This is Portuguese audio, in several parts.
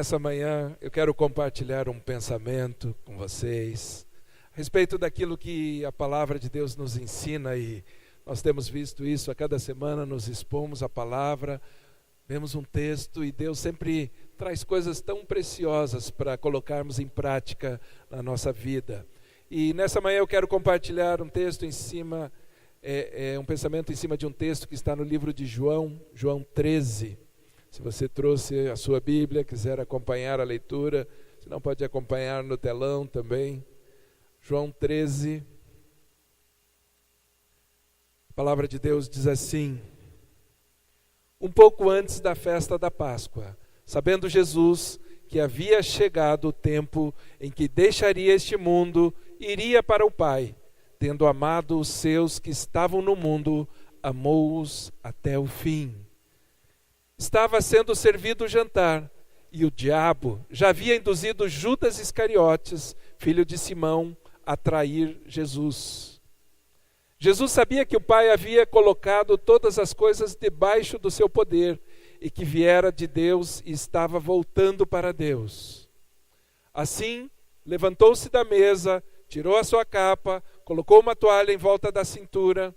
nessa manhã eu quero compartilhar um pensamento com vocês a respeito daquilo que a palavra de Deus nos ensina, e nós temos visto isso a cada semana, nos expomos a palavra, vemos um texto e Deus sempre traz coisas tão preciosas para colocarmos em prática na nossa vida. E nessa manhã eu quero compartilhar um texto em cima, um pensamento em cima de um texto que está no livro de João 13. Se você trouxe a sua Bíblia, quiser acompanhar a leitura, se não pode acompanhar no telão também. João 13. A palavra de Deus diz assim: um pouco antes da festa da Páscoa, sabendo Jesus que havia chegado o tempo em que deixaria este mundo e iria para o Pai, tendo amado os seus que estavam no mundo, amou-os até o fim. Estava sendo servido o jantar, e o diabo já havia induzido Judas Iscariotes, filho de Simão, a trair Jesus. Jesus sabia que o Pai havia colocado todas as coisas debaixo do seu poder, e que viera de Deus e estava voltando para Deus. Assim, levantou-se da mesa, tirou a sua capa, colocou uma toalha em volta da cintura.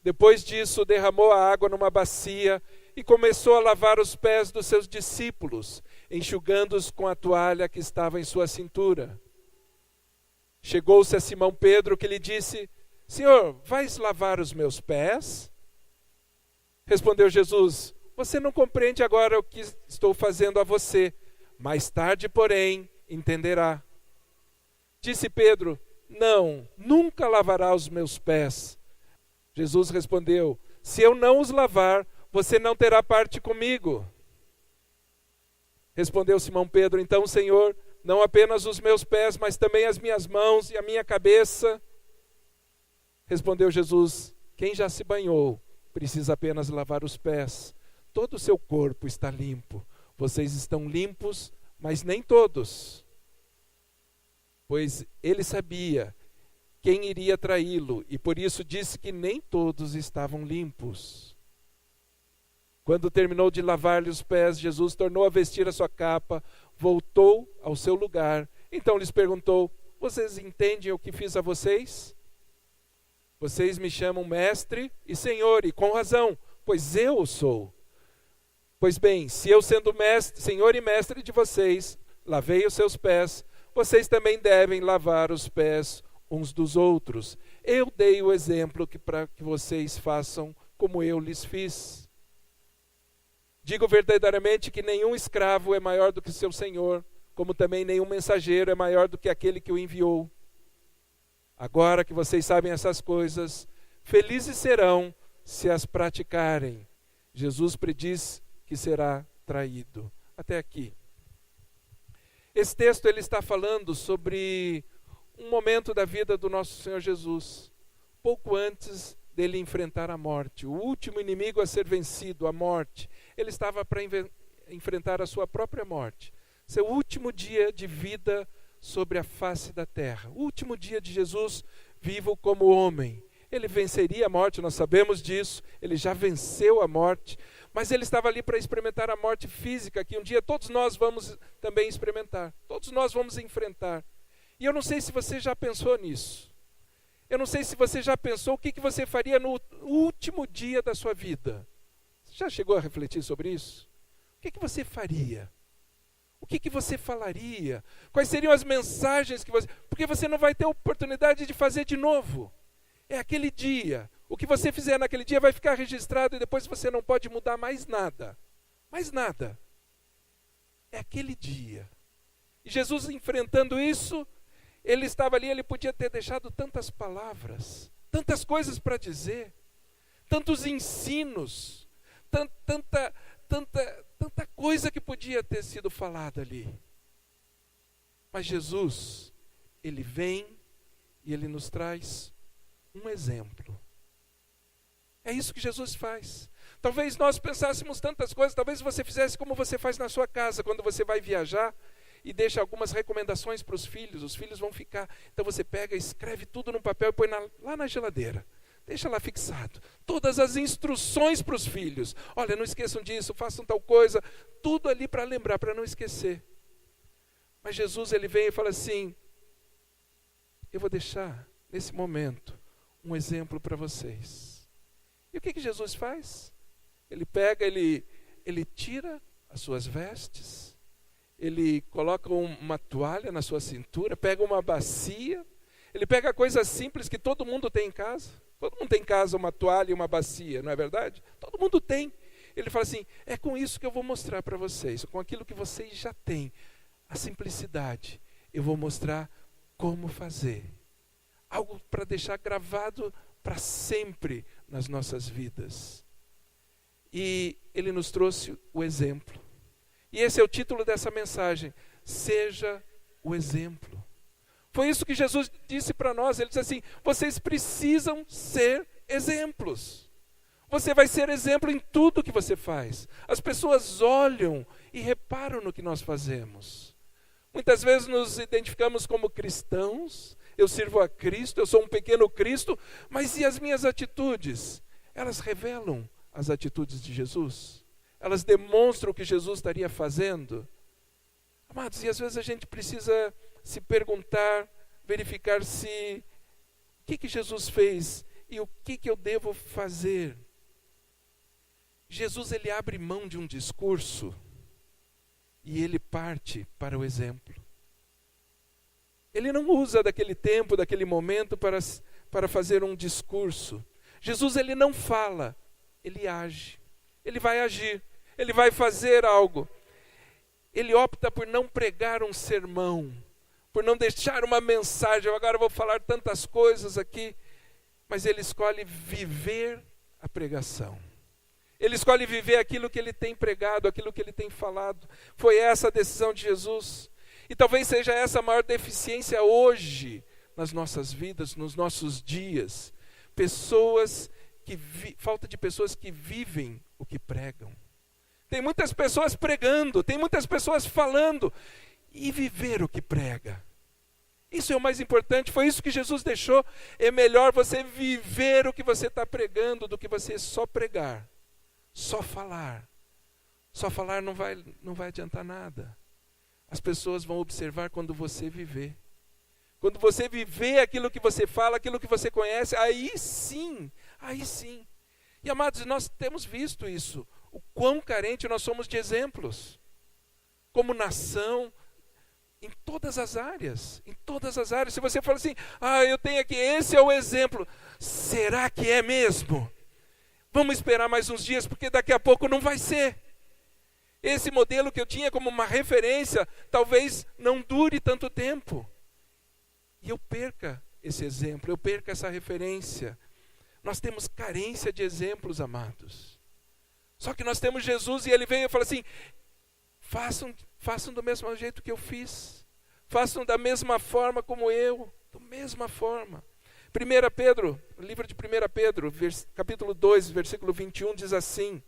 Depois disso, derramou a água numa bacia e começou a lavar os pés dos seus discípulos, enxugando-os com a toalha que estava em sua cintura. Chegou-se a Simão Pedro, que lhe disse: Senhor, vais lavar os meus pés? Respondeu Jesus: você não compreende agora o que estou fazendo a você, mais tarde, porém, entenderá. Disse Pedro: não, nunca lavará os meus pés. Jesus respondeu: se eu não os lavar, você não terá parte comigo. Respondeu Simão Pedro: então, Senhor, não apenas os meus pés, mas também as minhas mãos e a minha cabeça. Respondeu Jesus: quem já se banhou precisa apenas lavar os pés. Todo o seu corpo está limpo. Vocês estão limpos, mas nem todos. Pois ele sabia quem iria traí-lo, e por isso disse que nem todos estavam limpos. Quando terminou de lavar-lhe os pés, Jesus tornou a vestir a sua capa, voltou ao seu lugar. Então lhes perguntou: vocês entendem o que fiz a vocês? Vocês me chamam mestre e senhor, e com razão, pois eu o sou. Pois bem, se eu, sendo mestre, senhor e mestre de vocês, lavei os seus pés, vocês também devem lavar os pés uns dos outros. Eu dei o exemplo para que vocês façam como eu lhes fiz. Digo verdadeiramente que nenhum escravo é maior do que seu senhor, como também nenhum mensageiro é maior do que aquele que o enviou. Agora que vocês sabem essas coisas, felizes serão se as praticarem. Jesus prediz que será traído. Até aqui. Esse texto ele está falando sobre um momento da vida do nosso Senhor Jesus, pouco antes dele enfrentar a morte, o último inimigo a ser vencido, a morte. Ele estava para enfrentar a sua própria morte, seu último dia de vida sobre a face da terra, o último dia de Jesus vivo como homem. Ele venceria a morte, nós sabemos disso, ele já venceu a morte, mas ele estava ali para experimentar a morte física, que um dia todos nós vamos também experimentar, todos nós vamos enfrentar. E eu não sei se você já pensou nisso, eu não sei se você já pensou o que você faria no último dia da sua vida. Você já chegou a refletir sobre isso? O que você faria? O que você falaria? Quais seriam as mensagens que você... Porque você não vai ter oportunidade de fazer de novo. É aquele dia. O que você fizer naquele dia vai ficar registrado e depois você não pode mudar mais nada. Mais nada. É aquele dia. E Jesus, enfrentando isso, ele estava ali, ele podia ter deixado tantas palavras, tantas coisas para dizer, tantos ensinos, tanta coisa que podia ter sido falada ali. Mas Jesus, ele vem e ele nos traz um exemplo. É isso que Jesus faz. Talvez nós pensássemos tantas coisas, talvez você fizesse como você faz na sua casa, quando você vai viajar e deixa algumas recomendações para os filhos vão ficar. Então você pega, escreve tudo no papel e põe lá na geladeira. Deixa lá fixado. Todas as instruções para os filhos. Olha, não esqueçam disso, façam tal coisa. Tudo ali para lembrar, para não esquecer. Mas Jesus, ele vem e fala assim, eu vou deixar, nesse momento, um exemplo para vocês. E o que Jesus faz? Ele pega, ele tira as suas vestes, ele coloca uma toalha na sua cintura, pega uma bacia, ele pega coisas simples que todo mundo tem em casa. Todo mundo tem em casa uma toalha e uma bacia, não é verdade? Todo mundo tem. Ele fala assim, é com isso que eu vou mostrar para vocês, com aquilo que vocês já têm, a simplicidade, eu vou mostrar como fazer. Algo para deixar gravado para sempre nas nossas vidas. E ele nos trouxe o exemplo. E esse é o título dessa mensagem, seja o exemplo. Foi isso que Jesus disse para nós, ele disse assim, vocês precisam ser exemplos. Você vai ser exemplo em tudo que você faz. As pessoas olham e reparam no que nós fazemos. Muitas vezes nos identificamos como cristãos, eu sirvo a Cristo, eu sou um pequeno Cristo, mas e as minhas atitudes? Elas revelam as atitudes de Jesus? Elas demonstram o que Jesus estaria fazendo? Amados, e às vezes a gente precisa se perguntar, verificar se o que Jesus fez e o que eu devo fazer. Jesus, ele abre mão de um discurso e ele parte para o exemplo. Ele não usa daquele tempo, daquele momento para fazer um discurso. Jesus, ele não fala, ele age. Ele vai agir, ele vai fazer algo. Ele opta por não pregar um sermão, por não deixar uma mensagem. Agora eu vou falar tantas coisas aqui, mas ele escolhe viver a pregação. Ele escolhe viver aquilo que ele tem pregado, aquilo que ele tem falado. Foi essa a decisão de Jesus. E talvez seja essa a maior deficiência hoje nas nossas vidas, nos nossos dias. Falta de pessoas que vivem o que pregam. Tem muitas pessoas pregando, tem muitas pessoas falando, e viver o que prega. Isso é o mais importante, foi isso que Jesus deixou. É melhor você viver o que você está pregando do que você só pregar, só falar. Só falar não vai adiantar nada. As pessoas vão observar quando você viver. Quando você viver aquilo que você fala, aquilo que você conhece, aí sim. E amados, nós temos visto isso, o quão carente nós somos de exemplos. Como nação, em todas as áreas. Se você fala assim, eu tenho aqui, esse é o exemplo. Será que é mesmo? Vamos esperar mais uns dias, porque daqui a pouco não vai ser. Esse modelo que eu tinha como uma referência, talvez não dure tanto tempo. E eu perca esse exemplo, eu perca essa referência. Nós temos carência de exemplos, amados. Só que nós temos Jesus e ele veio e falou assim, façam do mesmo jeito que eu fiz. Façam da mesma forma como eu, da mesma forma. 1 Pedro, livro de 1 Pedro, capítulo 2, versículo 21, diz assim,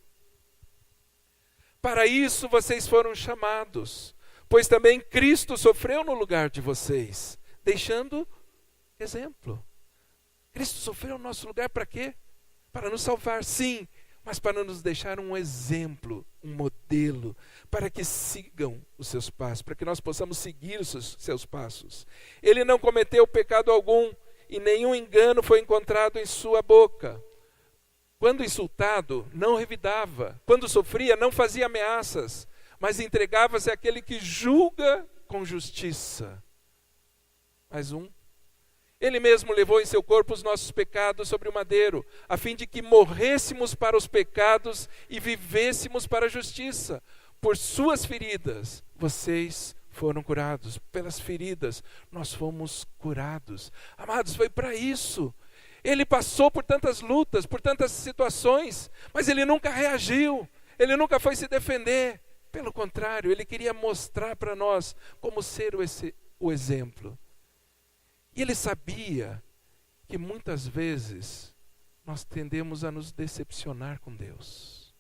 para isso vocês foram chamados, pois também Cristo sofreu no lugar de vocês, deixando exemplo. Cristo sofreu no nosso lugar para quê? Para nos salvar, sim, mas para nos deixar um exemplo, um modelo, para que sigam os seus passos, para que nós possamos seguir os seus passos. Ele não cometeu pecado algum e nenhum engano foi encontrado em sua boca. Quando insultado, não revidava. Quando sofria, não fazia ameaças, mas entregava-se àquele que julga com justiça. Mais um. Ele mesmo levou em seu corpo os nossos pecados sobre o madeiro, a fim de que morrêssemos para os pecados e vivêssemos para a justiça. Por suas feridas, vocês foram curados. Pelas feridas, nós fomos curados. Amados, foi para isso. Ele passou por tantas lutas, por tantas situações, mas ele nunca reagiu, ele nunca foi se defender. Pelo contrário, ele queria mostrar para nós como ser o exemplo. E ele sabia que muitas vezes nós tendemos a nos decepcionar com Deus.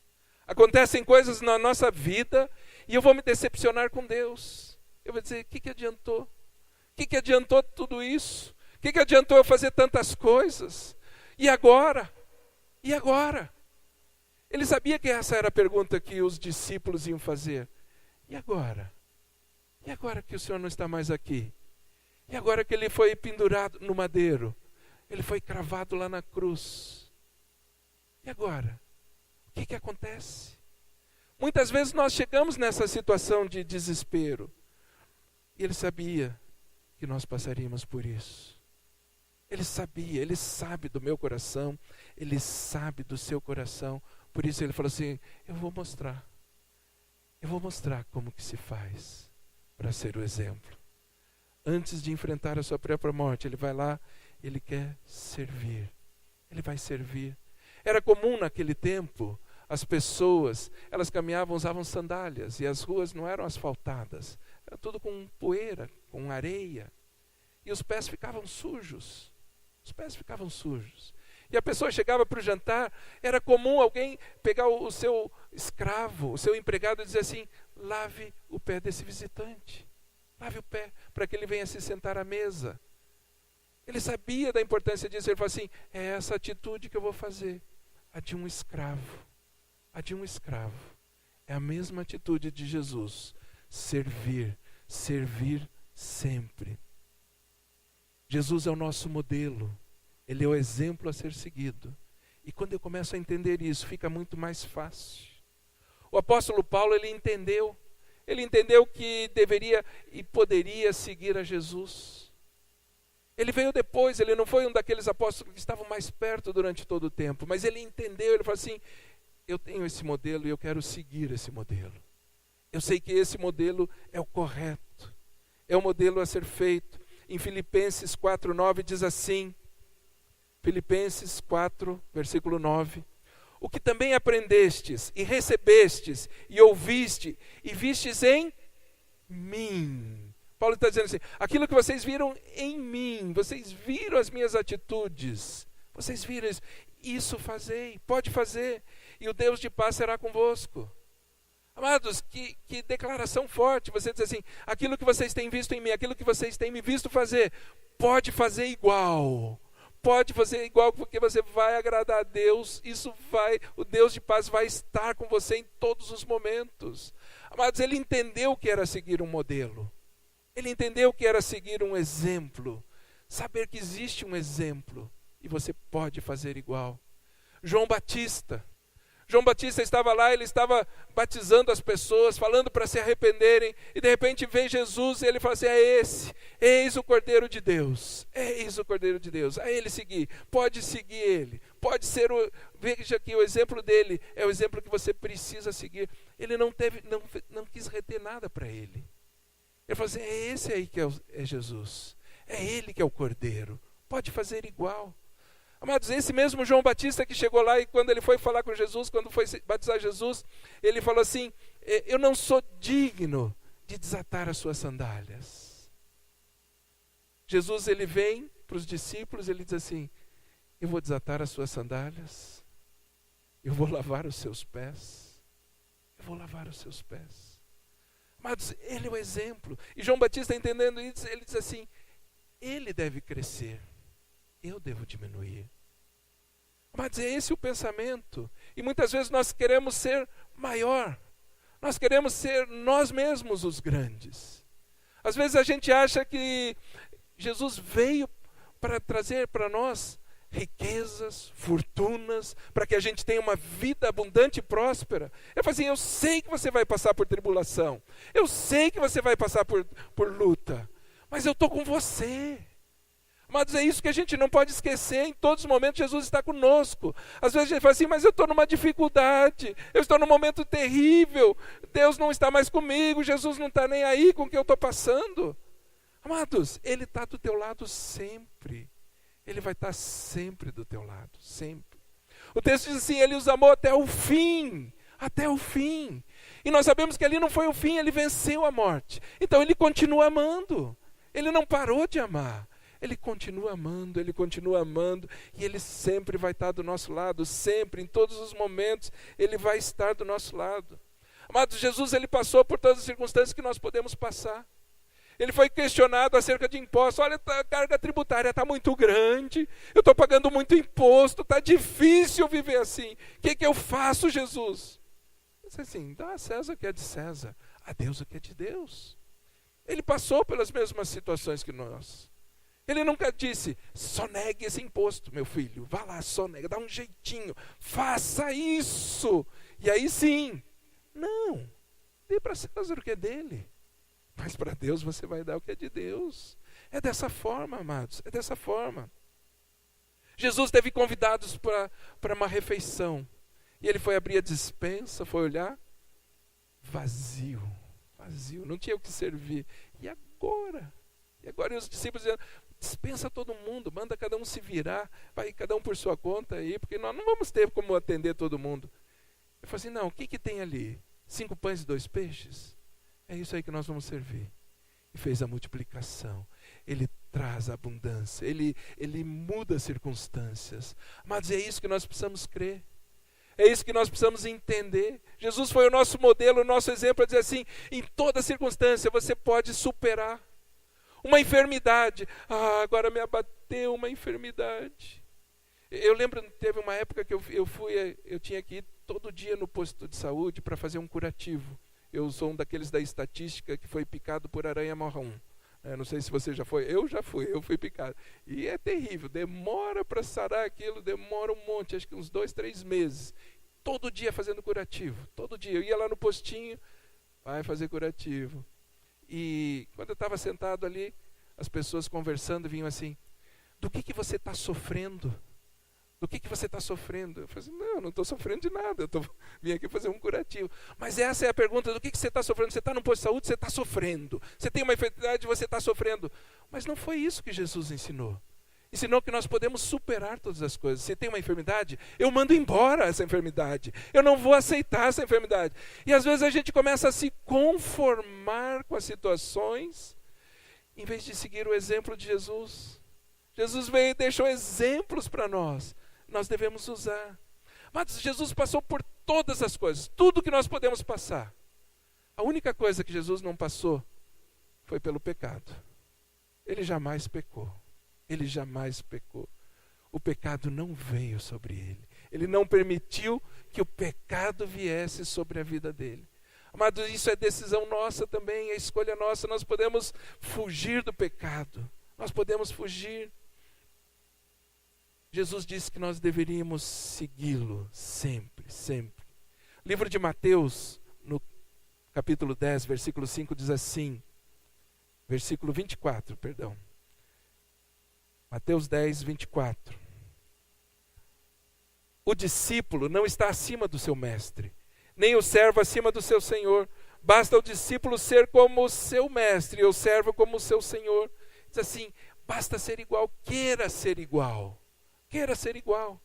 Acontecem coisas na nossa vida e eu vou me decepcionar com Deus. Eu vou dizer, o que adiantou? O que adiantou tudo isso? O que adiantou eu fazer tantas coisas? E agora? E agora? Ele sabia que essa era a pergunta que os discípulos iam fazer. E agora? E agora que o Senhor não está mais aqui? E agora que ele foi pendurado no madeiro? Ele foi cravado lá na cruz? E agora? O que acontece? Muitas vezes nós chegamos nessa situação de desespero. E ele sabia que nós passaríamos por isso. Ele sabia, ele sabe do meu coração, ele sabe do seu coração. Por isso ele falou assim, eu vou mostrar como que se faz para ser o exemplo. Antes de enfrentar a sua própria morte, ele vai lá, ele quer servir. Ele vai servir. Era comum naquele tempo, as pessoas, elas caminhavam, usavam sandálias, e as ruas não eram asfaltadas. Era tudo com poeira, com areia. E os pés ficavam sujos. Os pés ficavam sujos. E a pessoa chegava para o jantar, era comum alguém pegar o seu escravo, o seu empregado e dizer assim, lave o pé desse visitante. Lave o pé para que ele venha se sentar à mesa. Ele sabia da importância disso. Ele falou assim, é essa atitude que eu vou fazer. A de um escravo. A de um escravo. É a mesma atitude de Jesus. Servir. Servir sempre. Jesus é o nosso modelo. Ele é o exemplo a ser seguido. E quando eu começo a entender isso, fica muito mais fácil. O apóstolo Paulo, ele entendeu que deveria e poderia seguir a Jesus. Ele veio depois, ele não foi um daqueles apóstolos que estavam mais perto durante todo o tempo, mas ele entendeu, ele falou assim, eu tenho esse modelo e eu quero seguir esse modelo. Eu sei que esse modelo é o correto, é o modelo a ser feito. Em Filipenses 4:9 diz assim, Filipenses 4, versículo 9. O que também aprendestes, e recebestes, e ouviste, e vistes em mim. Paulo está dizendo assim, aquilo que vocês viram em mim, vocês viram as minhas atitudes, vocês viram isso fazei, pode fazer, e o Deus de paz será convosco. Amados, que declaração forte, você diz assim, aquilo que vocês têm visto em mim, aquilo que vocês têm me visto fazer, pode fazer igual. Pode fazer igual, porque você vai agradar a Deus, o Deus de paz vai estar com você em todos os momentos. Amados, ele entendeu que era seguir um modelo, ele entendeu que era seguir um exemplo, saber que existe um exemplo, e você pode fazer igual. João Batista estava lá, ele estava batizando as pessoas, falando para se arrependerem, e de repente vem Jesus e ele fala assim, eis o Cordeiro de Deus, eis o Cordeiro de Deus, a ele seguir, pode seguir ele, pode ser, veja que o exemplo dele é o exemplo que você precisa seguir. Ele não quis reter nada para ele. Ele falou assim, é esse aí que é Jesus, é ele que é o Cordeiro, pode fazer igual. Amados, esse mesmo João Batista que chegou lá e quando ele foi falar com Jesus, quando foi batizar Jesus, ele falou assim, eu não sou digno de desatar as suas sandálias. Jesus, ele vem para os discípulos, ele diz assim, eu vou desatar as suas sandálias, eu vou lavar os seus pés, eu vou lavar os seus pés. Amados, ele é o exemplo. E João Batista, entendendo isso, ele diz assim, ele deve crescer, eu devo diminuir. Mas é esse o pensamento. E muitas vezes nós queremos ser maior. Nós queremos ser nós mesmos os grandes. Às vezes a gente acha que Jesus veio para trazer para nós riquezas, fortunas, para que a gente tenha uma vida abundante e próspera. Eu falo assim, eu sei que você vai passar por tribulação. Eu sei que você vai passar por luta. Mas eu estou com você. Mas é isso que a gente não pode esquecer, em todos os momentos Jesus está conosco. Às vezes a gente fala assim, mas eu estou numa dificuldade, eu estou num momento terrível, Deus não está mais comigo, Jesus não está nem aí com o que eu estou passando. Amados, Ele está do teu lado sempre, Ele vai estar sempre do teu lado, sempre. O texto diz assim, Ele os amou até o fim, e nós sabemos que ali não foi o fim, Ele venceu a morte, então Ele continua amando, Ele não parou de amar. Ele continua amando, e Ele sempre vai estar do nosso lado, sempre, em todos os momentos, Ele vai estar do nosso lado. Amados, Jesus, Ele passou por todas as circunstâncias que nós podemos passar. Ele foi questionado acerca de impostos. Olha, a carga tributária está muito grande, eu estou pagando muito imposto, está difícil viver assim. O que eu faço, Jesus? Ele disse assim, dá a César o que é de César, a Deus o que é de Deus. Ele passou pelas mesmas situações que nós. Ele nunca disse, sonegue esse imposto, meu filho, vá lá, sonega, dá um jeitinho, faça isso. E aí sim, não, dê para César o que é dele. Mas para Deus você vai dar o que é de Deus. É dessa forma, amados, é dessa forma. Jesus teve convidados para uma refeição. E ele foi abrir a despensa, foi olhar, vazio, não tinha o que servir. E agora? E os discípulos dizendo, dispensa todo mundo, manda cada um se virar, vai cada um por sua conta aí, porque nós não vamos ter como atender todo mundo. Eu falei assim, não, o que tem ali? 5 pães e 2 peixes? É isso aí que nós vamos servir. E fez a multiplicação. Ele traz a abundância. Ele muda as circunstâncias. Mas é isso que nós precisamos crer. É isso que nós precisamos entender. Jesus foi o nosso modelo, o nosso exemplo, para dizer assim, em toda circunstância você pode superar. Uma enfermidade. Agora me abateu uma enfermidade. Eu lembro, teve uma época que eu tinha que ir todo dia no posto de saúde para fazer um curativo. Eu sou um daqueles da estatística que foi picado por aranha marrom. Não sei se você já foi. Eu já fui, eu fui picado. E é terrível, demora para sarar aquilo, demora um monte, acho que uns 2, 3 meses. Todo dia fazendo curativo, todo dia. Eu ia lá no postinho, vai fazer curativo. E quando eu estava sentado ali, as pessoas conversando vinham assim, do que você está sofrendo? Do que você está sofrendo? Eu falei assim, não estou sofrendo de nada, vim aqui fazer um curativo. Mas essa é a pergunta, do que você está sofrendo? Você está num posto de saúde, você está sofrendo. Você tem uma enfermidade, você está sofrendo. Mas não foi isso que Jesus ensinou. Ensinou que nós podemos superar todas as coisas. Se tem uma enfermidade, eu mando embora essa enfermidade. Eu não vou aceitar essa enfermidade. E às vezes a gente começa a se conformar com as situações, em vez de seguir o exemplo de Jesus. Jesus veio e deixou exemplos para nós. Nós devemos usar. Mas Jesus passou por todas as coisas, tudo que nós podemos passar. A única coisa que Jesus não passou foi pelo pecado. Ele jamais pecou. Ele jamais pecou. O pecado não veio sobre ele. Ele não permitiu que o pecado viesse sobre a vida dele. Amado, isso é decisão nossa também, é escolha nossa. Nós podemos fugir do pecado. Nós podemos fugir. Jesus disse que nós deveríamos segui-lo sempre, sempre. Livro de Mateus, no capítulo 10, versículo 5, diz assim, versículo 24, perdão. Mateus 10, 24. O discípulo não está acima do seu mestre, nem o servo acima do seu senhor. Basta o discípulo ser como o seu mestre, e o servo como o seu senhor. Diz assim, basta ser igual, queira ser igual. Queira ser igual.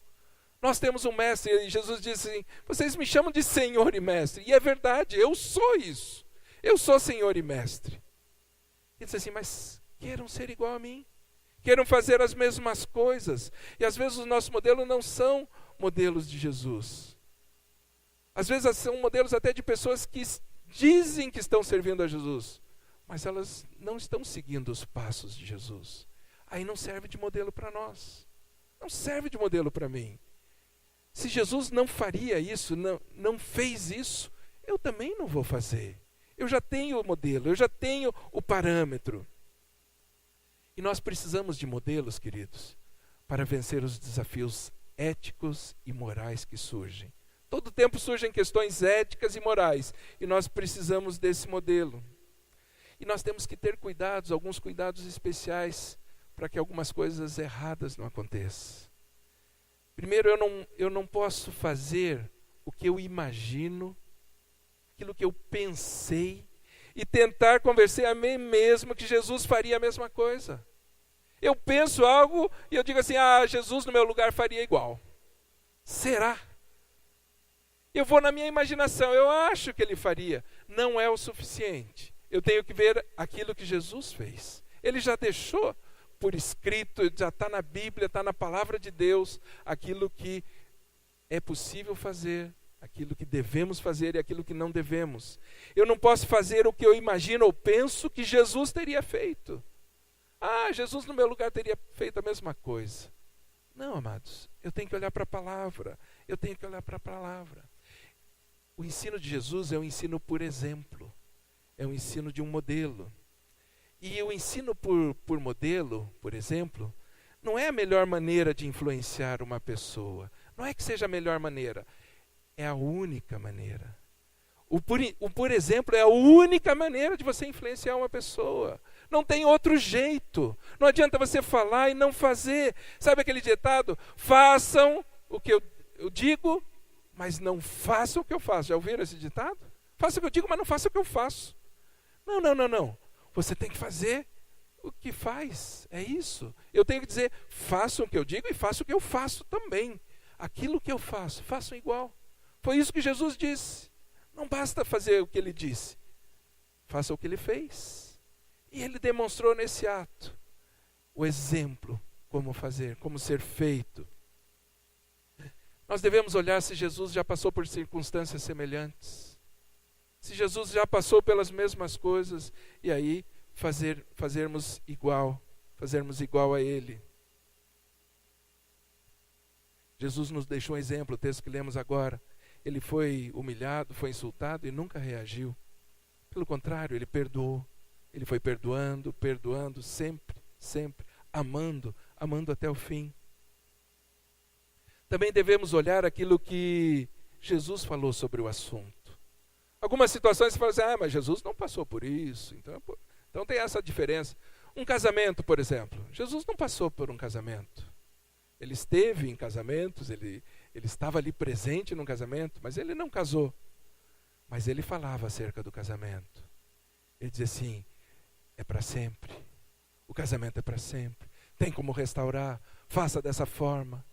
Nós temos um mestre, e Jesus disse assim, vocês me chamam de Senhor e Mestre. E é verdade, eu sou isso. Eu sou Senhor e Mestre. Ele disse assim, mas queiram ser igual a mim. Queiram fazer as mesmas coisas. E às vezes os nossos modelos não são modelos de Jesus. Às vezes são modelos até de pessoas que dizem que estão servindo a Jesus, mas elas não estão seguindo os passos de Jesus. Aí não serve de modelo para nós. Não serve de modelo para mim. Se Jesus não faria isso, não fez isso, eu também não vou fazer. Eu já tenho o modelo, eu já tenho o parâmetro. E nós precisamos de modelos, queridos, para vencer os desafios éticos e morais que surgem. Todo tempo surgem questões éticas e morais, e nós precisamos desse modelo. E nós temos que ter cuidados, alguns cuidados especiais, para que algumas coisas erradas não aconteçam. Primeiro, eu não posso fazer o que eu imagino, aquilo que eu pensei, e tentar convencer a mim mesmo que Jesus faria a mesma coisa. Eu penso algo e eu digo assim, Jesus no meu lugar faria igual. Será? Eu vou na minha imaginação, eu acho que ele faria. Não é o suficiente. Eu tenho que ver aquilo que Jesus fez. Ele já deixou por escrito, já está na Bíblia, está na palavra de Deus, aquilo que é possível fazer aquilo que devemos fazer e aquilo que não devemos. Eu não posso fazer o que eu imagino ou penso que Jesus teria feito. Jesus no meu lugar teria feito a mesma coisa. Não, amados, eu tenho que olhar para a palavra. Eu tenho que olhar para a palavra. O ensino de Jesus é um ensino por exemplo. É um ensino de um modelo. E o ensino por modelo, por exemplo, não é a melhor maneira de influenciar uma pessoa. Não é que seja a melhor maneira. É a única maneira. O por exemplo é a única maneira de você influenciar uma pessoa. Não tem outro jeito. Não adianta você falar e não fazer. Sabe aquele ditado? Façam o que eu digo, mas não façam o que eu faço. Já ouviram esse ditado? Faça o que eu digo, mas não faça o que eu faço. Não. Você tem que fazer o que faz. É isso. Eu tenho que dizer, façam o que eu digo e façam o que eu faço também. Aquilo que eu faço, façam igual. Foi isso que Jesus disse. Não basta fazer o que ele disse. Faça o que ele fez. E ele demonstrou nesse ato o exemplo, como fazer, como ser feito. Nós devemos olhar se Jesus já passou por circunstâncias semelhantes. Se Jesus já passou pelas mesmas coisas, e aí fazermos igual a ele. Jesus nos deixou um exemplo, o texto que lemos agora. Ele foi humilhado, foi insultado e nunca reagiu. Pelo contrário, ele perdoou. Ele foi perdoando, sempre, amando até o fim. Também devemos olhar aquilo que Jesus falou sobre o assunto. Algumas situações você fala assim, mas Jesus não passou por isso. Então tem essa diferença. Um casamento, por exemplo. Jesus não passou por um casamento. Ele esteve em casamentos, ele estava ali presente num casamento, mas ele não casou. Mas ele falava acerca do casamento. Ele dizia assim, é para sempre. O casamento é para sempre. Tem como restaurar, faça dessa forma.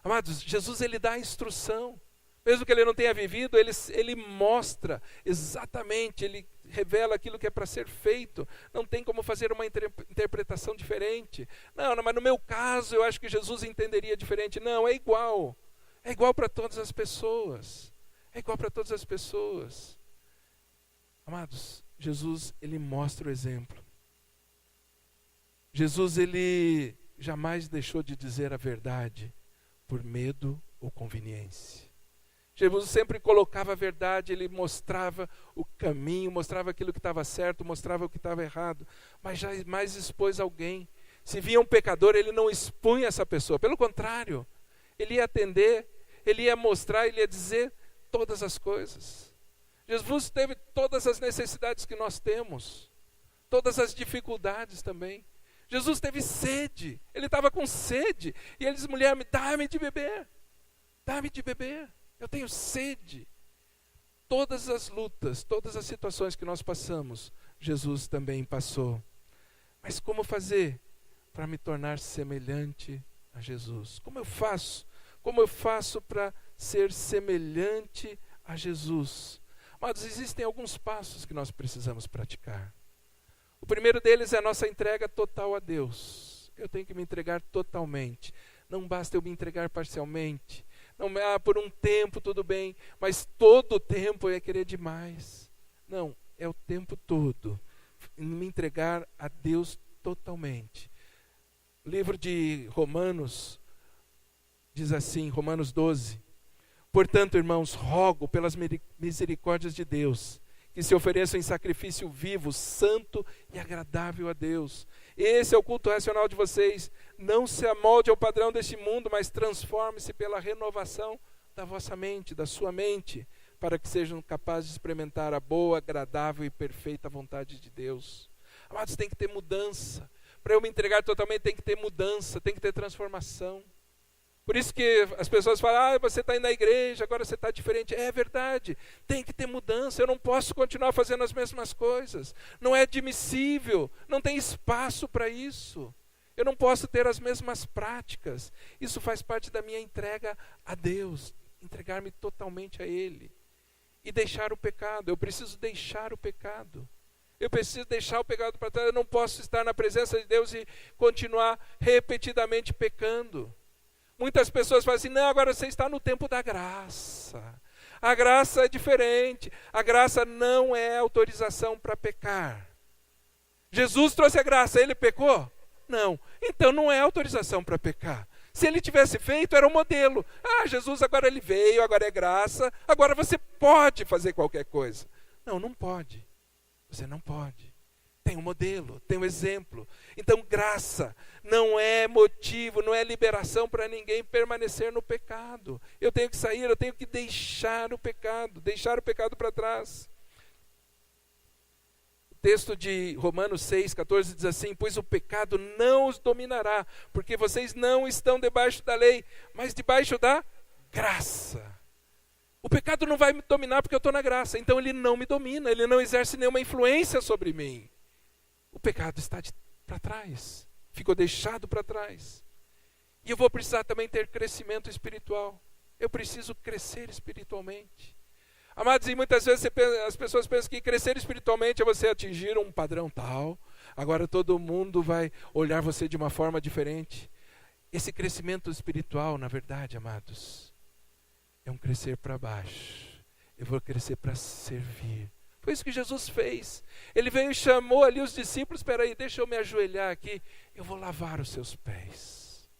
Amados, Jesus ele dá a instrução. Mesmo que ele não tenha vivido, ele mostra exatamente, ele revela aquilo que é para ser feito. Não tem como fazer uma interpretação diferente. Não, mas no meu caso eu acho que Jesus entenderia diferente. Não, é igual. É igual para todas as pessoas. É igual para todas as pessoas. Amados, Jesus ele mostra o exemplo. Jesus ele jamais deixou de dizer a verdade por medo ou conveniência. Jesus sempre colocava a verdade, ele mostrava o caminho, mostrava aquilo que estava certo, mostrava o que estava errado, mas jamais expôs alguém. Se via um pecador, ele não expunha essa pessoa, pelo contrário, ele ia atender, ele ia mostrar, ele ia dizer todas as coisas. Jesus teve todas as necessidades que nós temos, todas as dificuldades também. Jesus teve sede, ele estava com sede, e ele disse, mulher, dá-me de beber, eu tenho sede. Todas as lutas, todas as situações que nós passamos, Jesus também passou. Mas como fazer para me tornar semelhante a Jesus? Como eu faço? Como eu faço para ser semelhante a Jesus? Mas existem alguns passos que nós precisamos praticar. O primeiro deles é a nossa entrega total a Deus. Eu tenho que me entregar totalmente. Não basta eu me entregar parcialmente. Não, por um tempo tudo bem, mas todo o tempo eu ia querer demais. Não, é o tempo todo. Me entregar a Deus totalmente. O livro de Romanos diz assim, Romanos 12. Portanto, irmãos, rogo pelas misericórdias de Deus, que se ofereçam em sacrifício vivo, santo e agradável a Deus. Esse é o culto racional de vocês. Não se amolde ao padrão deste mundo, mas transforme-se pela renovação da vossa mente, da sua mente, para que sejam capazes de experimentar a boa, agradável e perfeita vontade de Deus. Amados, tem que ter mudança. Para eu me entregar totalmente tem que ter mudança, tem que ter transformação. Por isso que as pessoas falam, você está indo na igreja, agora você está diferente. É verdade, tem que ter mudança, eu não posso continuar fazendo as mesmas coisas. Não é admissível, não tem espaço para isso. Eu não posso ter as mesmas práticas. Isso faz parte da minha entrega a Deus, entregar-me totalmente a Ele. E deixar o pecado, eu preciso deixar o pecado. Eu preciso deixar o pecado para trás, eu não posso estar na presença de Deus e continuar repetidamente pecando. Muitas pessoas falam assim, não, agora você está no tempo da graça. A graça é diferente. A graça não é autorização para pecar. Jesus trouxe a graça, ele pecou? Não. Então não é autorização para pecar. Se ele tivesse feito, era um modelo. Jesus agora ele veio, agora é graça, agora você pode fazer qualquer coisa. Não, não pode. Você não pode. Tem um modelo, tem um exemplo. Então graça não é motivo, não é liberação para ninguém permanecer no pecado. Eu tenho que sair, eu tenho que deixar o pecado para trás. O texto de Romanos 6,14 diz assim: pois o pecado não os dominará, porque vocês não estão debaixo da lei, mas debaixo da graça. O pecado não vai me dominar porque eu estou na graça, então ele não me domina, ele não exerce nenhuma influência sobre mim. O pecado está para trás, ficou deixado para trás. E eu vou precisar também ter crescimento espiritual. Eu preciso crescer espiritualmente. Amados, e muitas vezes as pessoas pensam que crescer espiritualmente é você atingir um padrão tal. Agora todo mundo vai olhar você de uma forma diferente. Esse crescimento espiritual, na verdade, amados, é um crescer para baixo. Eu vou crescer para servir. Foi isso que Jesus fez. Ele veio e chamou ali os discípulos: espera aí, deixa eu me ajoelhar aqui. Eu vou lavar os seus pés.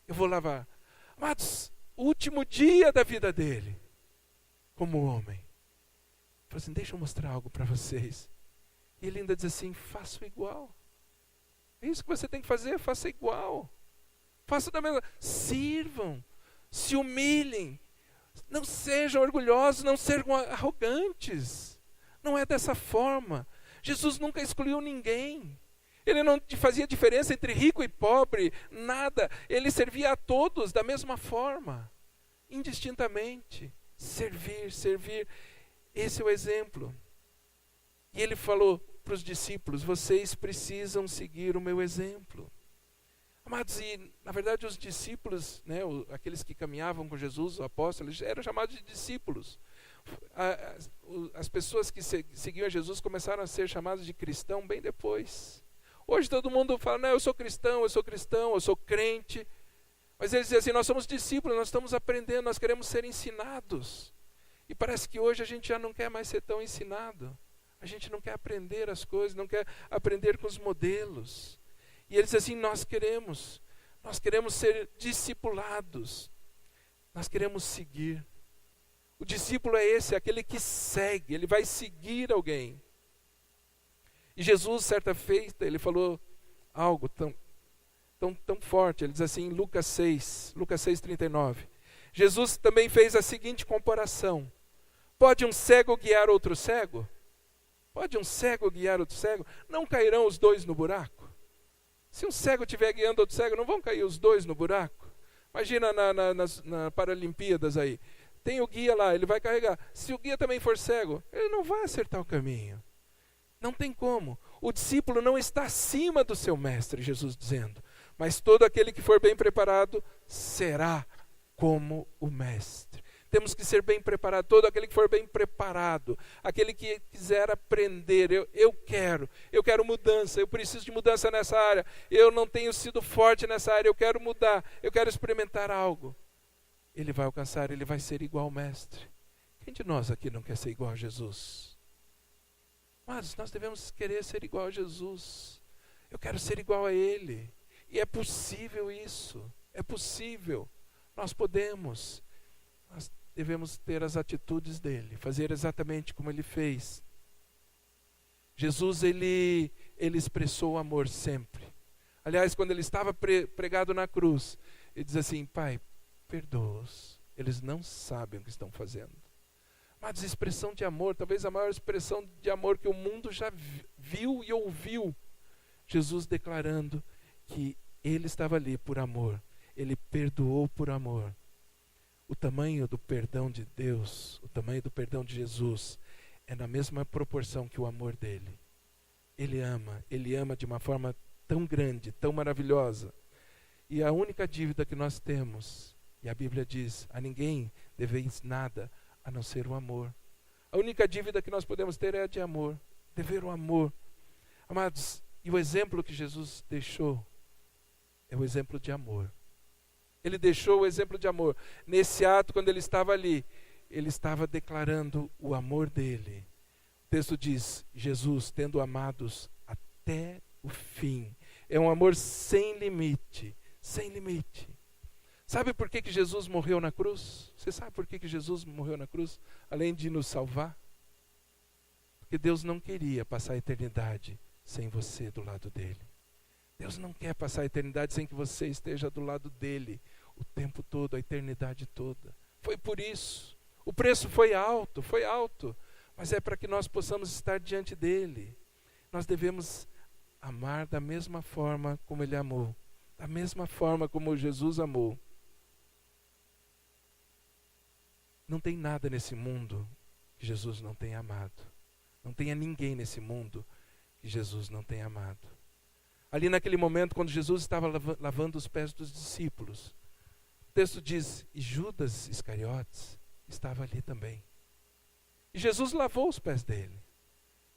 Eu vou lavar. Amados, o último dia da vida dele, como homem. Ele falou assim: deixa eu mostrar algo para vocês. E ele ainda diz assim: faça igual. É isso que você tem que fazer, faça igual. Faça da mesma. Sirvam, se humilhem. Não sejam orgulhosos, não sejam arrogantes. Não é dessa forma. Jesus nunca excluiu ninguém. Ele não fazia diferença entre rico e pobre, nada. Ele servia a todos da mesma forma, indistintamente. Servir. Esse é o exemplo. E ele falou para os discípulos: vocês precisam seguir o meu exemplo. Amados, e na verdade os discípulos, aqueles que caminhavam com Jesus, os apóstolos, eram chamados de discípulos. As pessoas que seguiam a Jesus começaram a ser chamadas de cristão bem depois. Hoje todo mundo fala: não, eu sou cristão, eu sou crente. Mas eles dizem assim: nós somos discípulos, nós estamos aprendendo, nós queremos ser ensinados. E parece que hoje a gente já não quer mais ser tão ensinado. A gente não quer aprender as coisas, não quer aprender com os modelos. E eles dizem assim: nós queremos ser discipulados. Nós queremos seguir. O discípulo é esse, aquele que segue, ele vai seguir alguém. E Jesus, certa feita, ele falou algo tão forte. Ele diz assim em Lucas 6:39. Jesus também fez a seguinte comparação: pode um cego guiar outro cego? Pode um cego guiar outro cego? Não cairão os dois no buraco? Se um cego estiver guiando outro cego, não vão cair os dois no buraco? Imagina nas Paralimpíadas aí. Tem o guia lá, ele vai carregar. Se o guia também for cego, ele não vai acertar o caminho. Não tem como. O discípulo não está acima do seu mestre, Jesus dizendo. Mas todo aquele que for bem preparado será como o mestre. Temos que ser bem preparados. Todo aquele que for bem preparado, aquele que quiser aprender, eu quero mudança, eu preciso de mudança nessa área. Eu não tenho sido forte nessa área, eu quero mudar, eu quero experimentar algo. Ele vai alcançar, ele vai ser igual ao mestre. Quem de nós aqui não quer ser igual a Jesus? Mas nós devemos querer ser igual a Jesus. Eu quero ser igual a Ele. E é possível isso. É possível. Nós podemos. Nós devemos ter as atitudes dele. Fazer exatamente como ele fez. Jesus, ele expressou o amor sempre. Aliás, quando ele estava pregado na cruz, ele diz assim: Pai, perdoa-os, eles não sabem o que estão fazendo. Mas expressão de amor, talvez a maior expressão de amor que o mundo já viu e ouviu. Jesus declarando que ele estava ali por amor, ele perdoou por amor. O tamanho do perdão de Deus, o tamanho do perdão de Jesus é na mesma proporção que o amor dele. Ele ama de uma forma tão grande, tão maravilhosa. E a única dívida que nós temos, e a Bíblia diz: a ninguém deveis nada a não ser o amor. A única dívida que nós podemos ter é a de amor, dever o amor. Amados, e o exemplo que Jesus deixou é o exemplo de amor. Ele deixou o exemplo de amor. Nesse ato, quando ele estava ali, ele estava declarando o amor dele. O texto diz, Jesus, tendo amados até o fim. É um amor sem limite, sem limite. Sabe por que Jesus morreu na cruz? Você sabe por que Jesus morreu na cruz? Além de nos salvar? Porque Deus não queria passar a eternidade sem você do lado dele. Deus não quer passar a eternidade sem que você esteja do lado dele o tempo todo, a eternidade toda. Foi por isso. O preço foi alto, mas é para que nós possamos estar diante dele. Nós devemos amar da mesma forma como ele amou, da mesma forma como Jesus amou. Não tem nada nesse mundo que Jesus não tenha amado. Não tenha ninguém nesse mundo que Jesus não tenha amado. Ali naquele momento, quando Jesus estava lavando os pés dos discípulos, o texto diz, e Judas Iscariotes estava ali também. E Jesus lavou os pés dele.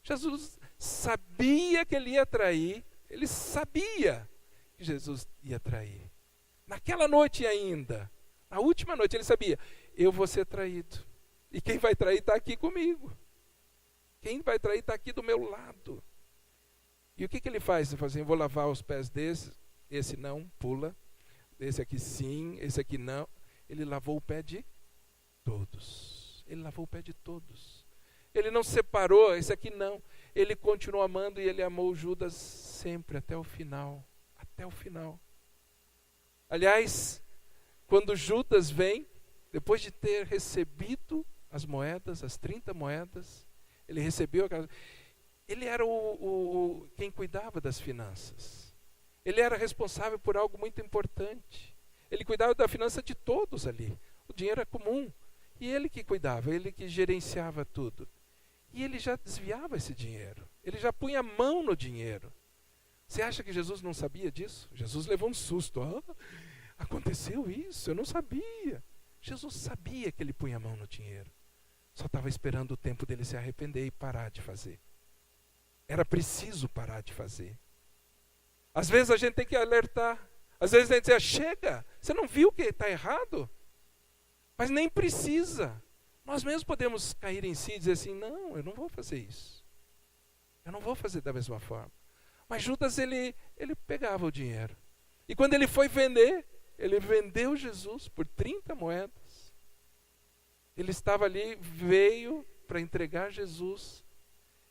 Jesus sabia que ele ia trair, ele sabia que Jesus ia trair. Naquela noite ainda, na última noite, ele sabia, eu vou ser traído. E quem vai trair está aqui comigo. Quem vai trair está aqui do meu lado. E o que ele faz? Ele fala assim, eu vou lavar os pés desse, esse não, pula. Esse aqui sim, esse aqui não. Ele lavou o pé de todos. Ele lavou o pé de todos. Ele não separou, esse aqui não. Ele continuou amando e ele amou Judas sempre, até o final. Até o final. Aliás, quando Judas vem, depois de ter recebido as moedas, as 30 moedas, ele recebeu aquelas... Ele era quem cuidava das finanças. Ele era responsável por algo muito importante. Ele cuidava da finança de todos ali. O dinheiro é comum. E ele que cuidava, ele que gerenciava tudo. E ele já desviava esse dinheiro. Ele já punha a mão no dinheiro. Você acha que Jesus não sabia disso? Jesus levou um susto. Aconteceu isso, eu não sabia. Jesus sabia que ele punha a mão no dinheiro. Só estava esperando o tempo dele se arrepender e parar de fazer. Era preciso parar de fazer. Às vezes a gente tem que alertar. Às vezes a gente diz, chega, você não viu que está errado? Mas nem precisa. Nós mesmos podemos cair em si e dizer assim, não, eu não vou fazer isso. Eu não vou fazer da mesma forma. Mas Judas, ele pegava o dinheiro. E quando ele foi vender, ele vendeu Jesus por 30 moedas. Ele estava ali, veio para entregar Jesus.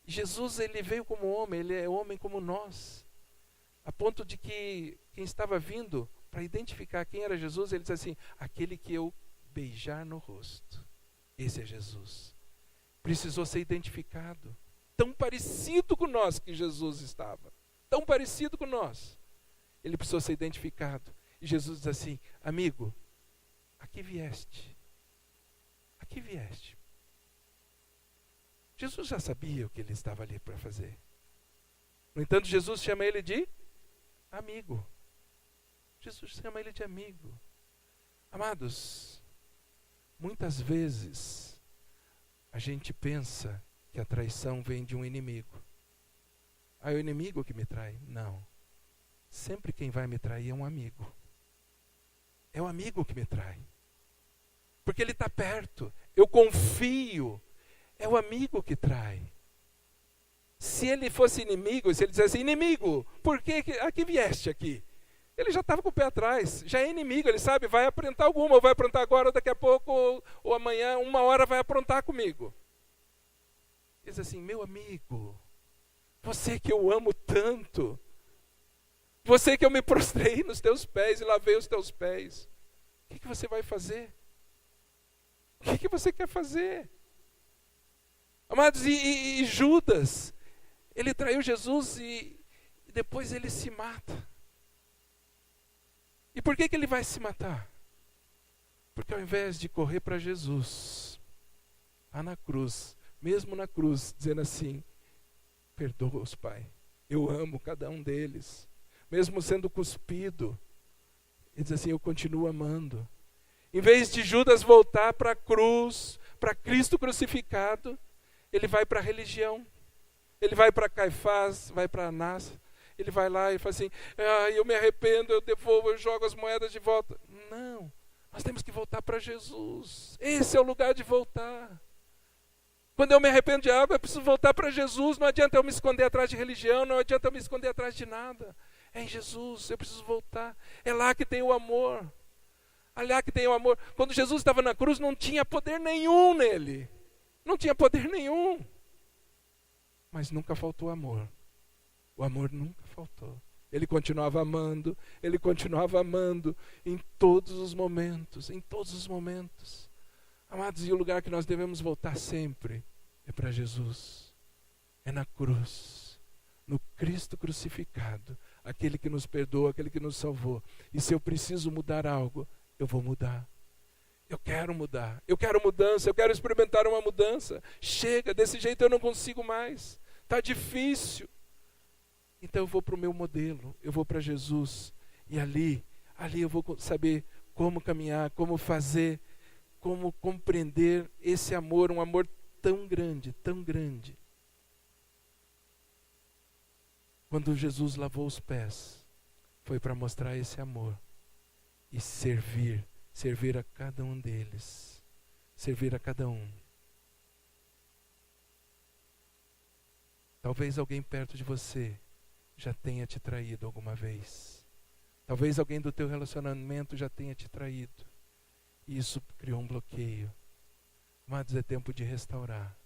Jesus, ele veio como homem, ele é homem como nós. A ponto de que quem estava vindo para identificar quem era Jesus, ele diz assim, aquele que eu beijar no rosto, esse é Jesus. Precisou ser identificado. Tão parecido com nós que Jesus estava. Tão parecido com nós. Ele precisou ser identificado. E Jesus diz assim, amigo, aqui vieste. Aqui vieste. Jesus já sabia o que ele estava ali para fazer. No entanto, Jesus chama ele de amigo. Jesus chama ele de amigo. Amados, muitas vezes a gente pensa que a traição vem de um inimigo. É o inimigo que me trai. Não. Sempre quem vai me trair é um amigo. É o amigo que me trai. Porque ele está perto. Eu confio. É o amigo que trai. Se ele fosse inimigo, se ele dissesse, inimigo, por que aqui vieste aqui? Ele já estava com o pé atrás, já é inimigo, ele sabe, vai aprontar alguma, ou vai aprontar agora, ou daqui a pouco, ou amanhã, 1 hora vai aprontar comigo. Ele diz assim, meu amigo, você que eu amo tanto, você que eu me prostrei nos teus pés e lavei os teus pés, o que você vai fazer? O que você quer fazer? Amados, e Judas, ele traiu Jesus e depois ele se mata. E por que ele vai se matar? Porque ao invés de correr para Jesus, lá na cruz, mesmo na cruz, dizendo assim, perdoa-os, Pai, eu amo cada um deles, mesmo sendo cuspido, ele diz assim, eu continuo amando. Em vez de Judas voltar para a cruz, para Cristo crucificado, ele vai para a religião. Ele vai para Caifás, vai para Anás. Ele vai lá e fala assim, eu me arrependo, eu devolvo, eu jogo as moedas de volta. Não, Nós temos que voltar para Jesus. Esse é o lugar de voltar. Quando eu me arrependo de algo, eu preciso voltar para Jesus. Não adianta eu me esconder atrás de religião, não adianta eu me esconder atrás de nada. É em Jesus, eu preciso voltar. É lá que tem o amor. É lá que tem o amor. Quando Jesus estava na cruz, não tinha poder nenhum nele. Não tinha poder nenhum. Mas nunca faltou amor. O amor nunca faltou. Ele continuava amando em todos os momentos, em todos os momentos. Amados, e o lugar que nós devemos voltar sempre é para Jesus. É na cruz, no Cristo crucificado, aquele que nos perdoa, aquele que nos salvou. E se eu preciso mudar algo, eu vou mudar. Eu quero mudar, eu quero mudança, eu quero experimentar uma mudança. Chega, desse jeito eu não consigo mais. Está difícil. Então eu vou para o meu modelo, eu vou para Jesus. E ali eu vou saber como caminhar, como fazer, como compreender esse amor, um amor tão grande, tão grande. Quando Jesus lavou os pés, foi para mostrar esse amor e servir a cada um deles, servir a cada um. Talvez alguém perto de você já tenha te traído alguma vez. Talvez alguém do teu relacionamento já tenha te traído. E isso criou um bloqueio. Amados, é tempo de restaurar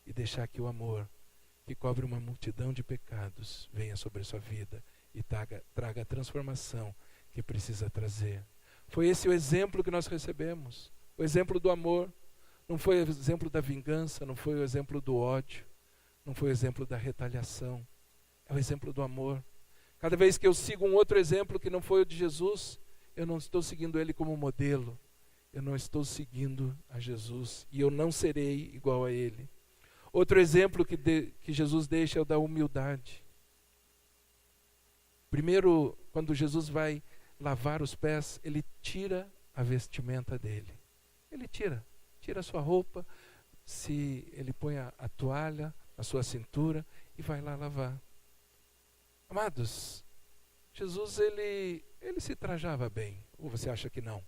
e deixar que o amor, que cobre uma multidão de pecados, venha sobre a sua vida e traga a transformação que precisa trazer. Foi esse o exemplo que nós recebemos. O exemplo do amor. Não foi o exemplo da vingança, não foi o exemplo do ódio, não foi o exemplo da retaliação. É o exemplo do amor. Cada vez que eu sigo um outro exemplo que não foi o de Jesus, eu não estou seguindo ele como modelo. Eu não estou seguindo a Jesus. E eu não serei igual a ele. Outro exemplo que Jesus deixa é o da humildade. Primeiro, quando Jesus vai lavar os pés, ele tira a vestimenta dele. Ele tira a sua roupa, ele põe a toalha na sua cintura e vai lá lavar. Amados, Jesus ele se trajava bem, ou você acha que não?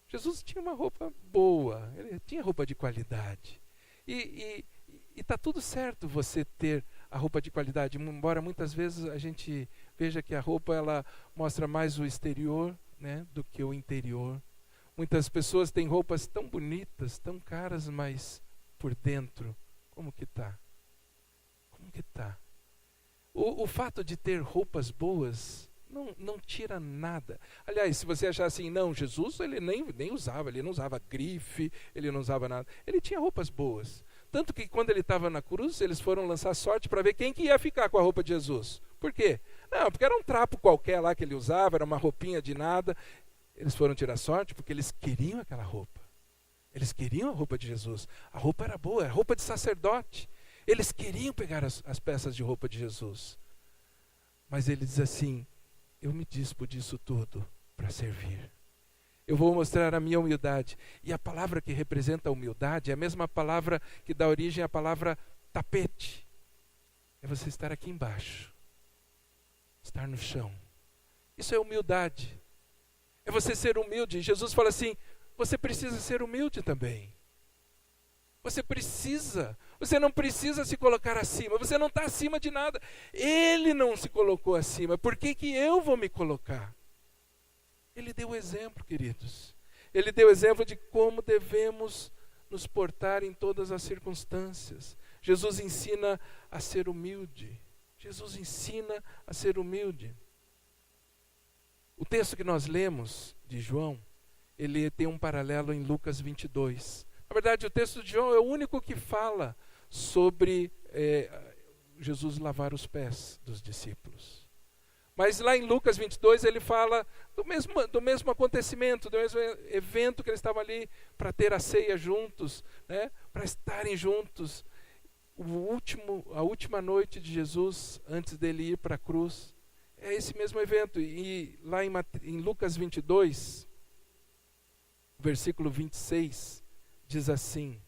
Jesus tinha uma roupa boa, ele tinha roupa de qualidade. E está tudo certo você ter a roupa de qualidade, embora muitas vezes a gente veja que a roupa ela mostra mais o exterior, né, do que o interior. Muitas pessoas têm roupas tão bonitas, tão caras, mas por dentro, como que está? Como que está? O fato de ter roupas boas não tira nada. Aliás, se você achar assim, não, Jesus ele nem usava, ele não usava grife, ele não usava nada. Ele tinha roupas boas. Tanto que quando ele estava na cruz, eles foram lançar sorte para ver quem que ia ficar com a roupa de Jesus. Por quê? Não, porque era um trapo qualquer lá que ele usava, era uma roupinha de nada. Eles foram tirar sorte porque eles queriam aquela roupa. Eles queriam a roupa de Jesus. A roupa era boa, era roupa de sacerdote. Eles queriam pegar as peças de roupa de Jesus. Mas ele diz assim, eu me dispo disso tudo para servir. Eu vou mostrar a minha humildade. E a palavra que representa a humildade é a mesma palavra que dá origem à palavra tapete. É você estar aqui embaixo. Estar no chão. Isso é humildade. É você ser humilde. Jesus fala assim, você precisa ser humilde também. Você não precisa se colocar acima, você não está acima de nada. Ele não se colocou acima, por que eu vou me colocar? Ele deu o exemplo, queridos. Ele deu o exemplo de como devemos nos portar em todas as circunstâncias. Jesus ensina a ser humilde. Jesus ensina a ser humilde. O texto que nós lemos de João, ele tem um paralelo em Lucas 22. Na verdade, o texto de João é o único que fala sobre Jesus lavar os pés dos discípulos. Mas lá em Lucas 22 ele fala do mesmo acontecimento, do mesmo evento que eles estavam ali para ter a ceia juntos, né, para estarem juntos. A última noite de Jesus, antes dele ir para a cruz, é esse mesmo evento. E lá em Lucas 22, versículo 26, diz assim,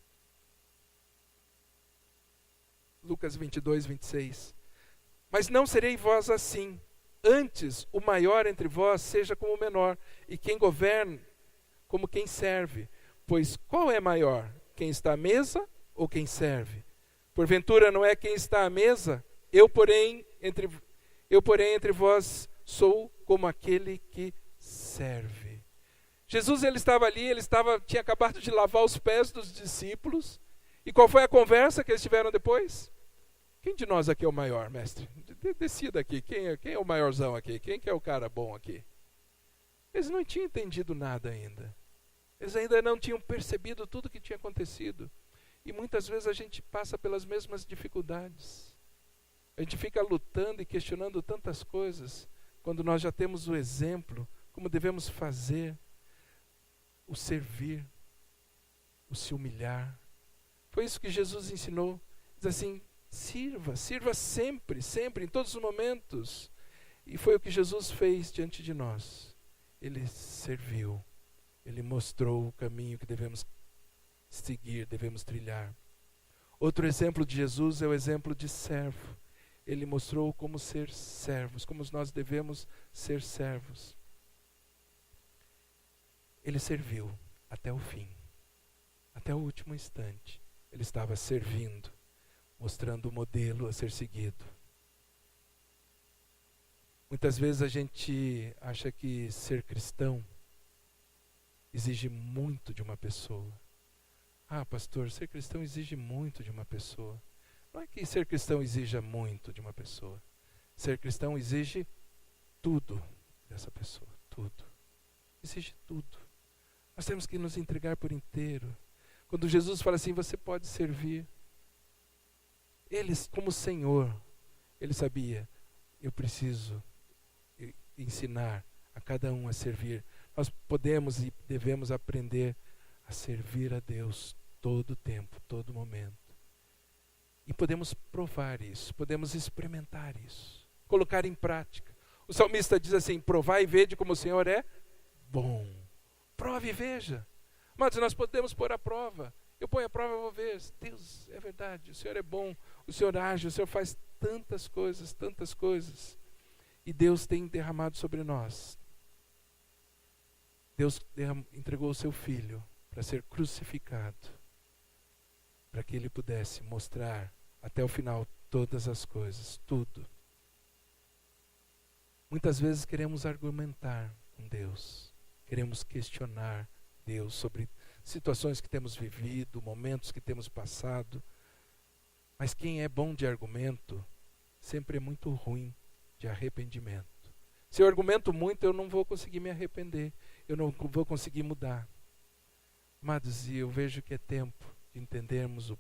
Lucas 22, 26, mas não serei vós assim, antes o maior entre vós seja como o menor, e quem governa como quem serve. Pois qual é maior, quem está à mesa ou quem serve? Porventura não é quem está à mesa? Eu, porém, entre vós sou como aquele que serve. Jesus, ele estava ali, tinha acabado de lavar os pés dos discípulos. E qual foi a conversa que eles tiveram depois? Quem de nós aqui é o maior, mestre? Decida aqui, quem é o maiorzão aqui? Quem que é o cara bom aqui? Eles não tinham entendido nada ainda. Eles ainda não tinham percebido tudo o que tinha acontecido. E muitas vezes a gente passa pelas mesmas dificuldades. A gente fica lutando e questionando tantas coisas, quando nós já temos o exemplo, como devemos fazer, o servir, o se humilhar. Foi isso que Jesus ensinou. Diz assim, sirva sempre, sempre, em todos os momentos. E foi o que Jesus fez diante de nós. Ele serviu, ele mostrou o caminho que devemos seguir, devemos trilhar. Outro exemplo de Jesus é o exemplo de servo. Ele mostrou como ser servos, como nós devemos ser servos. Ele serviu até o fim, até o último instante. Ele estava servindo, mostrando o modelo a ser seguido. Muitas vezes a gente acha que ser cristão exige muito de uma pessoa. Ah, pastor, ser cristão exige muito de uma pessoa. Não é que ser cristão exija muito de uma pessoa. Ser cristão exige tudo dessa pessoa, tudo. Exige tudo. Nós temos que nos entregar por inteiro. Quando Jesus fala assim, você pode servir. Ele, como Senhor, ele sabia, eu preciso ensinar a cada um a servir. Nós podemos e devemos aprender a servir a Deus todo o tempo, todo momento. E podemos provar isso, podemos experimentar isso, colocar em prática. O salmista diz assim, provai e vede como o Senhor é bom. Prove e veja. Mas nós podemos pôr à prova. Eu ponho a prova e vou ver. Deus, é verdade, o Senhor é bom, o Senhor age, o Senhor faz tantas coisas, tantas coisas. E Deus tem derramado sobre nós. Deus entregou o seu Filho para ser crucificado, para que Ele pudesse mostrar até o final todas as coisas, tudo. Muitas vezes queremos argumentar com Deus, queremos questionar Deus sobre situações que temos vivido, momentos que temos passado. Mas quem é bom de argumento, sempre é muito ruim de arrependimento. Se eu argumento muito, eu não vou conseguir me arrepender, eu não vou conseguir mudar. Amados, e eu vejo que é tempo de entendermos o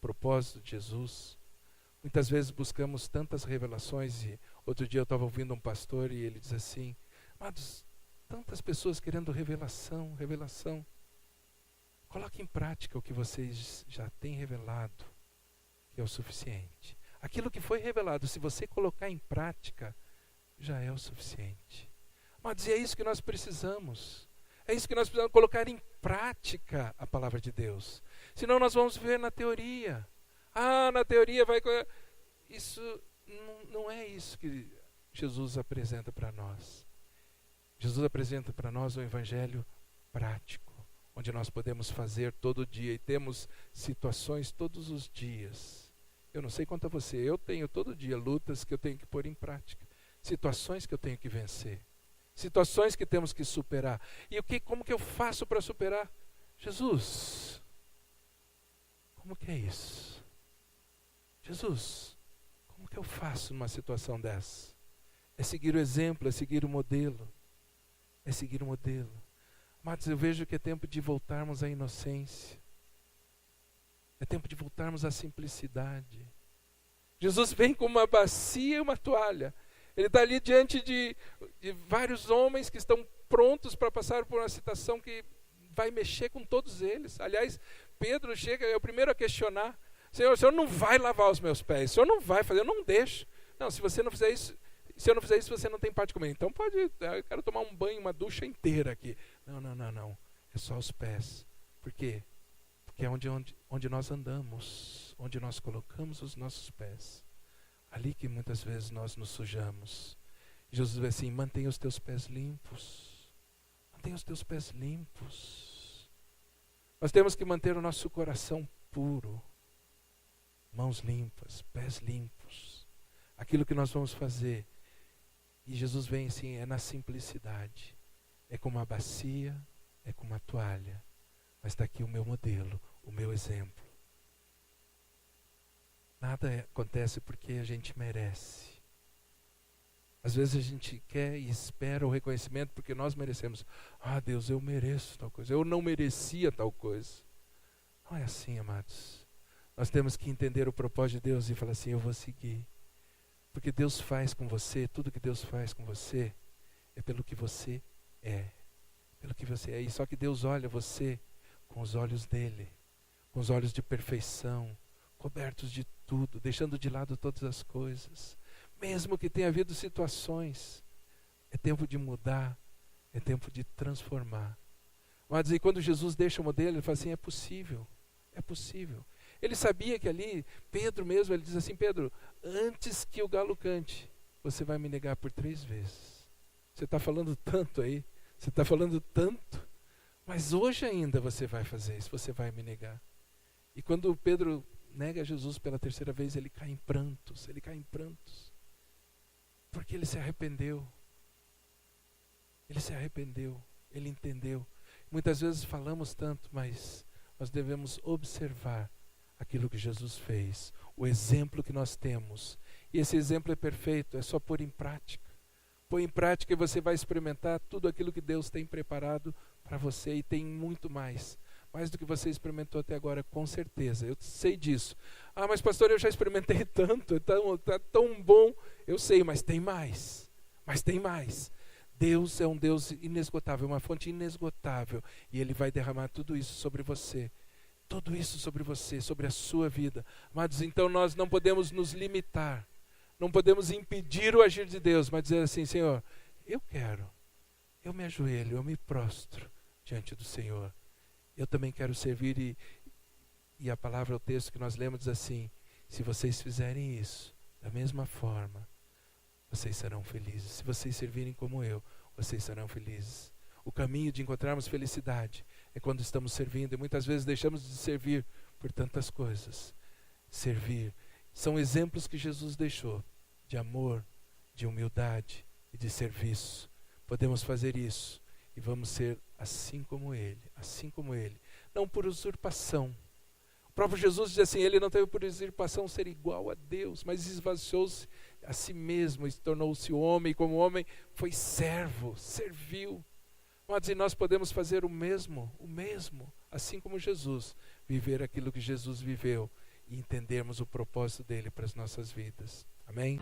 propósito de Jesus. Muitas vezes buscamos tantas revelações, e outro dia eu estava ouvindo um pastor e ele diz assim, amados, tantas pessoas querendo revelação, revelação. Coloque em prática o que vocês já têm revelado, que é o suficiente. Aquilo que foi revelado, se você colocar em prática, já é o suficiente. Mas é isso que nós precisamos. É isso que nós precisamos, colocar em prática a palavra de Deus. Senão nós vamos viver na teoria. Ah, na teoria vai... Isso não é isso que Jesus apresenta para nós. Jesus apresenta para nós um evangelho prático, onde nós podemos fazer todo dia e temos situações todos os dias. Eu não sei quanto a você, eu tenho todo dia lutas que eu tenho que pôr em prática, situações que eu tenho que vencer, situações que temos que superar. E como que eu faço para superar? Jesus, como que é isso? Jesus, como que eu faço numa situação dessa? É seguir o exemplo, é seguir o modelo. É seguir o modelo. Mas eu vejo que é tempo de voltarmos à inocência. É tempo de voltarmos à simplicidade. Jesus vem com uma bacia e uma toalha. Ele está ali diante de vários homens que estão prontos para passar por uma situação que vai mexer com todos eles. Aliás, Pedro chega, é o primeiro a questionar. Senhor, o Senhor não vai lavar os meus pés. O Senhor não vai fazer, eu não deixo. Não, se você não fizer isso... Se eu não fizer isso, você não tem parte comigo. Então pode, eu quero tomar um banho, uma ducha inteira aqui. Não. É só os pés. Por quê? Porque é onde nós andamos, onde nós colocamos os nossos pés. Ali que muitas vezes nós nos sujamos. Jesus diz assim, mantenha os teus pés limpos. Mantenha os teus pés limpos. Nós temos que manter o nosso coração puro. Mãos limpas, pés limpos. Aquilo que nós vamos fazer. E Jesus vem assim, é na simplicidade. É com uma bacia, é com uma toalha. Mas está aqui o meu modelo, o meu exemplo. Nada acontece porque a gente merece. Às vezes a gente quer e espera o reconhecimento porque nós merecemos. Ah, Deus, eu mereço tal coisa. Eu não merecia tal coisa. Não é assim, amados. Nós temos que entender o propósito de Deus e falar assim, eu vou seguir. Porque Deus faz com você, tudo que Deus faz com você, é pelo que você é. Pelo que você é. E só que Deus olha você com os olhos dele, com os olhos de perfeição, cobertos de tudo, deixando de lado todas as coisas. Mesmo que tenha havido situações, é tempo de mudar, é tempo de transformar. Mas e quando Jesus deixa o modelo, ele fala assim, é possível, é possível. Ele sabia que ali, Pedro mesmo, ele diz assim, Pedro, antes que o galo cante, você vai me negar por 3 vezes. Você está falando tanto aí, você está falando tanto, mas hoje ainda você vai fazer isso, você vai me negar. E quando Pedro nega Jesus pela 3ª vez, ele cai em prantos, porque ele se arrependeu. Ele se arrependeu, ele entendeu. Muitas vezes falamos tanto, mas nós devemos observar aquilo que Jesus fez, o exemplo que nós temos. E esse exemplo é perfeito, é só pôr em prática. Põe em prática e você vai experimentar tudo aquilo que Deus tem preparado para você e tem muito mais. Mais do que você experimentou até agora, com certeza. Eu sei disso. Ah, mas pastor, eu já experimentei tanto, está tão bom. Eu sei, mas tem mais. Mas tem mais. Deus é um Deus inesgotável, uma fonte inesgotável. E Ele vai derramar tudo isso sobre você. Tudo isso sobre você, sobre a sua vida. Amados, então nós não podemos nos limitar. Não podemos impedir o agir de Deus, mas dizer assim, Senhor, eu quero. Eu me ajoelho, eu me prostro diante do Senhor. Eu também quero servir e a palavra, o texto que nós lemos diz assim, se vocês fizerem isso da mesma forma, vocês serão felizes. Se vocês servirem como eu, vocês serão felizes. O caminho de encontrarmos felicidade é quando estamos servindo e muitas vezes deixamos de servir por tantas coisas. Servir. São exemplos que Jesus deixou de amor, de humildade e de serviço. Podemos fazer isso e vamos ser assim como Ele, não por usurpação. O próprio Jesus diz assim, Ele não teve por usurpação ser igual a Deus, mas esvaziou-se a si mesmo, e tornou-se homem, e como homem foi servo, serviu. Mas e nós podemos fazer o mesmo, assim como Jesus, viver aquilo que Jesus viveu e entendermos o propósito dele para as nossas vidas. Amém?